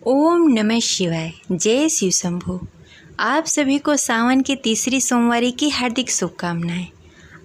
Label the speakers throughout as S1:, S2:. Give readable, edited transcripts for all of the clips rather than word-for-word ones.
S1: ओम नमः शिवाय। जय शिव शंभो। आप सभी को सावन की तीसरी सोमवारी की हार्दिक शुभकामनाएं।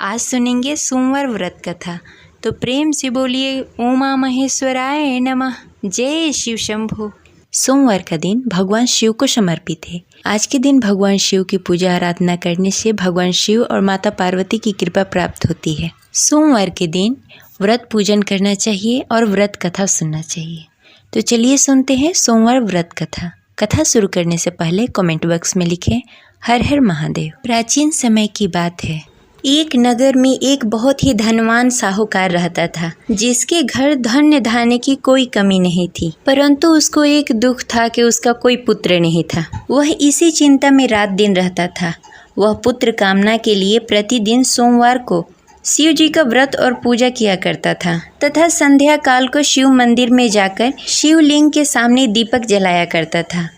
S1: आज सुनेंगे सोमवार व्रत कथा, तो प्रेम से बोलिए उमा महेश्वराय नमः। जय शिव शंभो। सोमवार का दिन भगवान शिव को समर्पित है। आज के दिन भगवान शिव की पूजा आराधना करने से भगवान शिव और माता पार्वती की कृपा प्राप्त होती है। सोमवार के दिन व्रत पूजन करना चाहिए और व्रत कथा सुनना चाहिए। तो चलिए सुनते हैं सोमवार व्रत कथा। कथा शुरू करने से पहले कमेंट बॉक्स में लिखें हर हर महादेव। प्राचीन समय की बात है। एक नगर में एक बहुत ही धनवान साहूकार रहता था, जिसके घर धन्य धान्य की कोई कमी नहीं थी। परंतु उसको एक दुख था कि उसका कोई पुत्र नहीं था। वह इसी चिंता में रात दिन रहता था। वह पुत्र कामना के लिए प्रतिदिन सोमवार को शिव जी का व्रत और पूजा किया करता था तथा संध्या काल को शिव मंदिर में जाकर शिवलिंग के सामने दीपक जलाया करता था।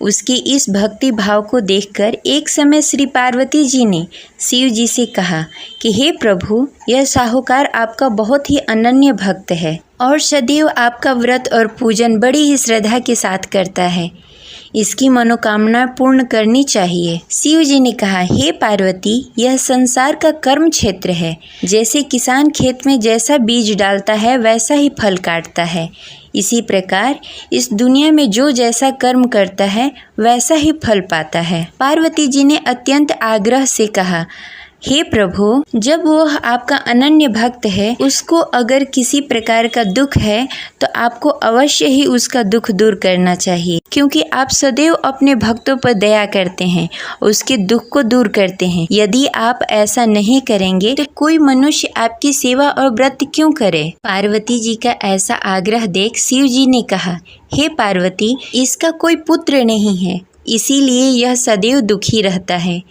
S1: उसके इस भक्ति भाव को देखकर एक समय श्री पार्वती जी ने शिव जी से कहा कि हे प्रभु, यह साहूकार आपका बहुत ही अनन्य भक्त है और सदैव आपका व्रत और पूजन बड़ी ही श्रद्धा के साथ करता है। इसकी मनोकामना पूर्ण करनी चाहिए। शिव जी ने कहा, हे पार्वती, यह संसार का कर्म क्षेत्र है। जैसे किसान खेत में जैसा बीज डालता है वैसा ही फल काटता है, इसी प्रकार इस दुनिया में जो जैसा कर्म करता है वैसा ही फल पाता है। पार्वती जी ने अत्यंत आग्रह से कहा, हे प्रभु, जब वह आपका अनन्य भक्त है, उसको अगर किसी प्रकार का दुख है तो आपको अवश्य ही उसका दुख दूर करना चाहिए, क्योंकि आप सदैव अपने भक्तों पर दया करते हैं, उसके दुख को दूर करते हैं। यदि आप ऐसा नहीं करेंगे तो कोई मनुष्य आपकी सेवा और व्रत क्यों करे? पार्वती जी का ऐसा आग्रह देख शिव जी ने कहा, हे पार्वती, इसका कोई पुत्र नहीं है, इसीलिए यह सदैव दुखी रहता है।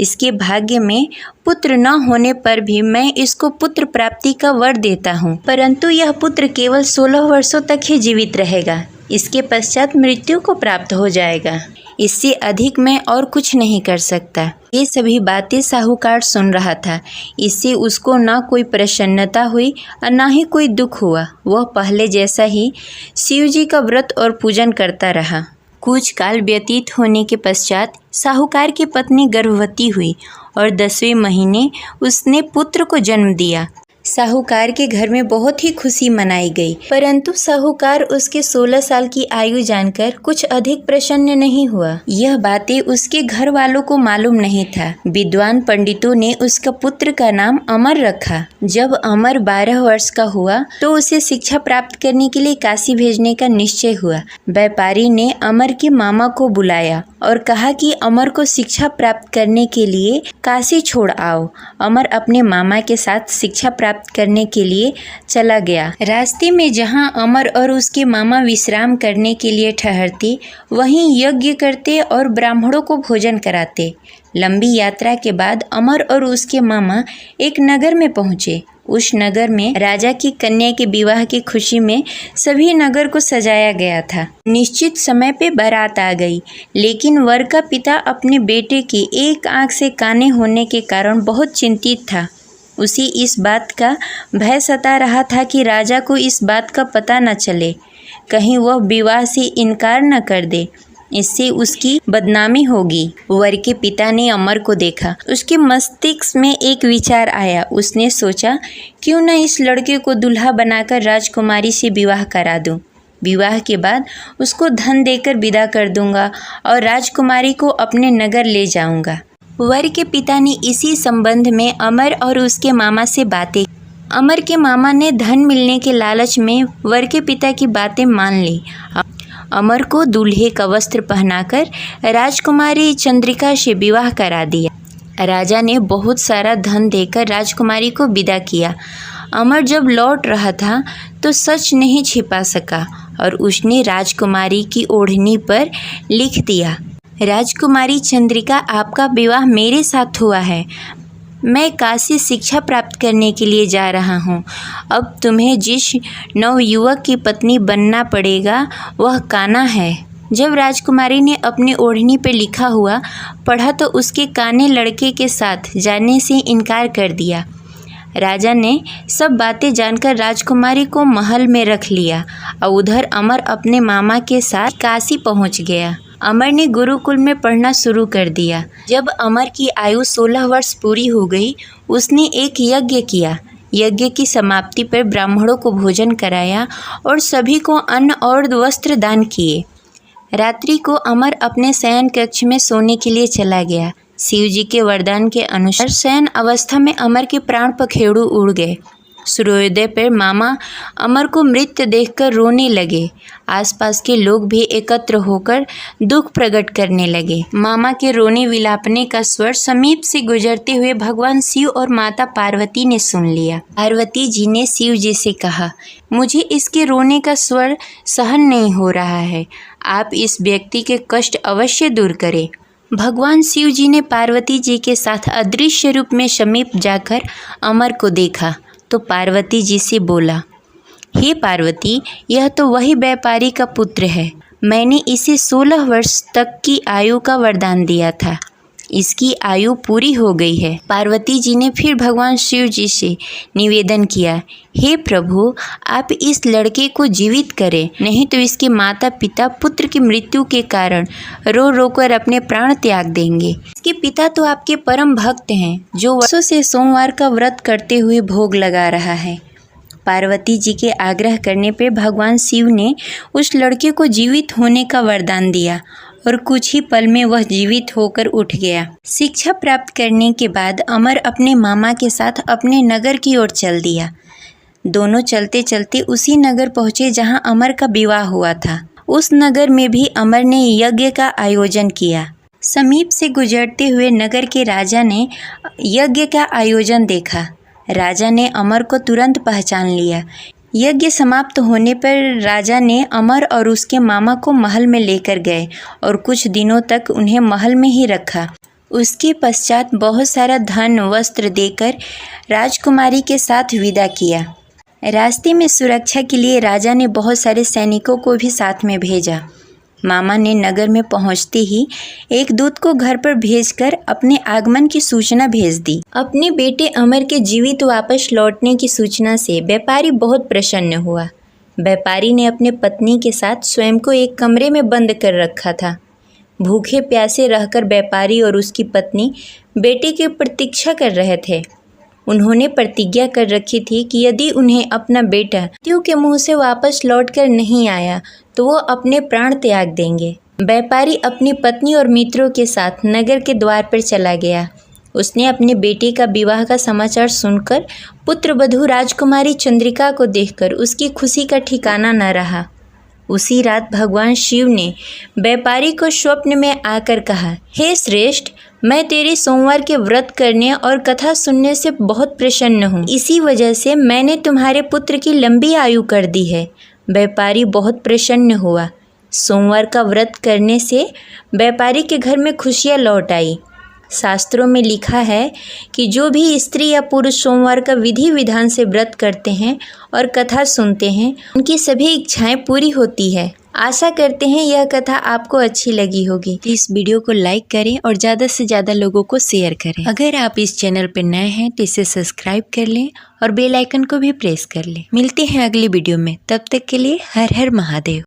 S1: इसके भाग्य में पुत्र न होने पर भी मैं इसको पुत्र प्राप्ति का वर देता हूँ, परंतु यह पुत्र केवल 16 वर्षों तक ही जीवित रहेगा। इसके पश्चात मृत्यु को प्राप्त हो जाएगा। इससे अधिक मैं और कुछ नहीं कर सकता। ये सभी बातें साहूकार सुन रहा था। इससे उसको न कोई प्रसन्नता हुई और न ही कोई दुख हुआ। वह पहले जैसा ही शिव जी का व्रत और पूजन करता रहा। कुछ काल व्यतीत होने के पश्चात साहूकार की पत्नी गर्भवती हुई और 10वें महीने उसने पुत्र को जन्म दिया। साहूकार के घर में बहुत ही खुशी मनाई गई, परंतु साहूकार उसके 16 साल की आयु जानकर कुछ अधिक प्रसन्न नहीं हुआ। यह बातें उसके घर वालों को मालूम नहीं था। विद्वान पंडितों ने उसका पुत्र का नाम अमर रखा। जब अमर 12 वर्ष का हुआ तो उसे शिक्षा प्राप्त करने के लिए काशी भेजने का निश्चय हुआ। व्यापारी ने अमर के मामा को बुलाया और कहा कि अमर को शिक्षा प्राप्त करने के लिए काशी छोड़ आओ। अमर अपने मामा के साथ शिक्षा प्राप्त करने के लिए चला गया। रास्ते में जहां अमर और उसके मामा विश्राम करने के लिए ठहरते, वहीं यज्ञ करते और ब्राह्मणों को भोजन कराते। लंबी यात्रा के बाद अमर और उसके मामा एक नगर में पहुंचे। उस नगर में राजा की कन्या के विवाह की खुशी में सभी नगर को सजाया गया था। निश्चित समय पे बारात आ गई, लेकिन वर का पिता अपने बेटे की एक आंख से काने होने के कारण बहुत चिंतित था। उसी इस बात का भय सता रहा था कि राजा को इस बात का पता न चले, कहीं वह विवाह से इनकार न कर दे, इससे उसकी बदनामी होगी। वर के पिता ने अमर को देखा। उसके मस्तिष्क में एक विचार आया। उसने सोचा, क्यों न इस लड़के को दुल्हा बनाकर राजकुमारी से विवाह करा दूं। विवाह के बाद उसको धन देकर विदा कर दूंगा और राजकुमारी को अपने नगर ले जाऊंगा। वर के पिता ने इसी संबंध में अमर और उसके मामा से बातें। अमर के मामा ने धन मिलने के लालच में वर के पिता की बातें मान ली। अमर को दूल्हे का वस्त्र पहनाकर राजकुमारी चंद्रिका से विवाह करा दिया। राजा ने बहुत सारा धन देकर राजकुमारी को विदा किया। अमर जब लौट रहा था तो सच नहीं छिपा सका और उसने राजकुमारी की ओढ़नी पर लिख दिया, राजकुमारी चंद्रिका, आपका विवाह मेरे साथ हुआ है। मैं काशी शिक्षा प्राप्त करने के लिए जा रहा हूँ। अब तुम्हें जिस नवयुवक की पत्नी बनना पड़ेगा वह काना है। जब राजकुमारी ने अपनी ओढ़नी पर लिखा हुआ पढ़ा तो उसके काने लड़के के साथ जाने से इनकार कर दिया। राजा ने सब बातें जानकर राजकुमारी को महल में रख लिया और उधर अमर अपने मामा के साथ काशी पहुंच गया। अमर ने गुरुकुल में पढ़ना शुरू कर दिया। जब अमर की आयु 16 वर्ष पूरी हो गई, उसने एक यज्ञ किया। यज्ञ की समाप्ति पर ब्राह्मणों को भोजन कराया और सभी को अन्न और वस्त्र दान किए। रात्रि को अमर अपने शयन कक्ष में सोने के लिए चला गया। शिव जी के वरदान के अनुसार शयन अवस्था में अमर के प्राण पखेरु उड़ गए। सूर्योदय पर मामा अमर को मृत देखकर रोने लगे। आसपास के लोग भी एकत्र होकर दुख प्रकट करने लगे। मामा के रोने विलापने का स्वर समीप से गुजरते हुए भगवान शिव और माता पार्वती ने सुन लिया। पार्वती जी ने शिव जी से कहा, मुझे इसके रोने का स्वर सहन नहीं हो रहा है, आप इस व्यक्ति के कष्ट अवश्य दूर करें। भगवान शिव जी ने पार्वती जी के साथ अदृश्य रूप में समीप जाकर अमर को देखा तो पार्वती जी से बोला, हे पार्वती, यह तो वही व्यापारी का पुत्र है। मैंने इसे 16 वर्ष तक की आयु का वरदान दिया था। इसकी आयु पूरी हो गई है। पार्वती जी ने फिर भगवान शिव जी से निवेदन किया, हे प्रभु, आप इस लड़के को जीवित करें, नहीं तो इसके माता पिता पुत्र की मृत्यु के कारण रो रो कर अपने प्राण त्याग देंगे। इसके पिता तो आपके परम भक्त हैं, जो वर्षों से सोमवार का व्रत करते हुए भोग लगा रहा है। पार्वती जी के आग्रह करने पर भगवान शिव ने उस लड़के को जीवित होने का वरदान दिया और कुछ ही पल में वह जीवित होकर उठ गया। शिक्षा प्राप्त करने के बाद अमर अपने मामा के साथ अपने नगर की ओर चल दिया। दोनों चलते चलते उसी नगर पहुँचे जहाँ अमर का विवाह हुआ था। उस नगर में भी अमर ने यज्ञ का आयोजन किया। समीप से गुजरते हुए नगर के राजा ने यज्ञ का आयोजन देखा। राजा ने अमर को तुरंत पहचान लिया। यज्ञ समाप्त होने पर राजा ने अमर और उसके मामा को महल में लेकर गए और कुछ दिनों तक उन्हें महल में ही रखा। उसके पश्चात बहुत सारा धन वस्त्र देकर राजकुमारी के साथ विदा किया। रास्ते में सुरक्षा के लिए राजा ने बहुत सारे सैनिकों को भी साथ में भेजा। मामा ने नगर में पहुंचते ही एक दूत को घर पर भेजकर अपने आगमन की सूचना भेज दी। अपने बेटे अमर के जीवित वापस लौटने की सूचना से व्यापारी बहुत प्रसन्न हुआ। व्यापारी ने अपने पत्नी के साथ स्वयं को एक कमरे में बंद कर रखा था। भूखे प्यासे रहकर व्यापारी और उसकी पत्नी बेटे की प्रतीक्षा कर रहे थे। उन्होंने प्रतिज्ञा कर रखी थी कि यदि उन्हें अपना बेटा मृत्यु के मुंह से वापस लौटकर नहीं आया तो वो अपने प्राण त्याग देंगे। व्यापारी अपनी पत्नी और मित्रों के साथ नगर के द्वार पर चला गया। उसने अपने बेटे का विवाह का समाचार सुनकर पुत्रवधू राजकुमारी चंद्रिका को देखकर उसकी खुशी का ठिकाना न रहा। उसी रात भगवान शिव ने व्यापारी को स्वप्न में आकर कहा, हे श्रेष्ठ, मैं तेरे सोमवार के व्रत करने और कथा सुनने से बहुत प्रसन्न हूँ। इसी वजह से मैंने तुम्हारे पुत्र की लंबी आयु कर दी है। व्यापारी बहुत प्रसन्न हुआ। सोमवार का व्रत करने से व्यापारी के घर में खुशियाँ लौट आई। शास्त्रों में लिखा है कि जो भी स्त्री या पुरुष सोमवार का विधि विधान से व्रत करते हैं और कथा सुनते हैं, उनकी सभी इच्छाएं पूरी होती है। आशा करते हैं यह कथा आपको अच्छी लगी होगी। तो इस वीडियो को लाइक करें और ज़्यादा से ज़्यादा लोगों को शेयर करें। अगर आप इस चैनल पर नए हैं तो इसे सब्सक्राइब कर लें और बेल आइकन को भी प्रेस कर लें। मिलते हैं अगली वीडियो में, तब तक के लिए हर हर महादेव।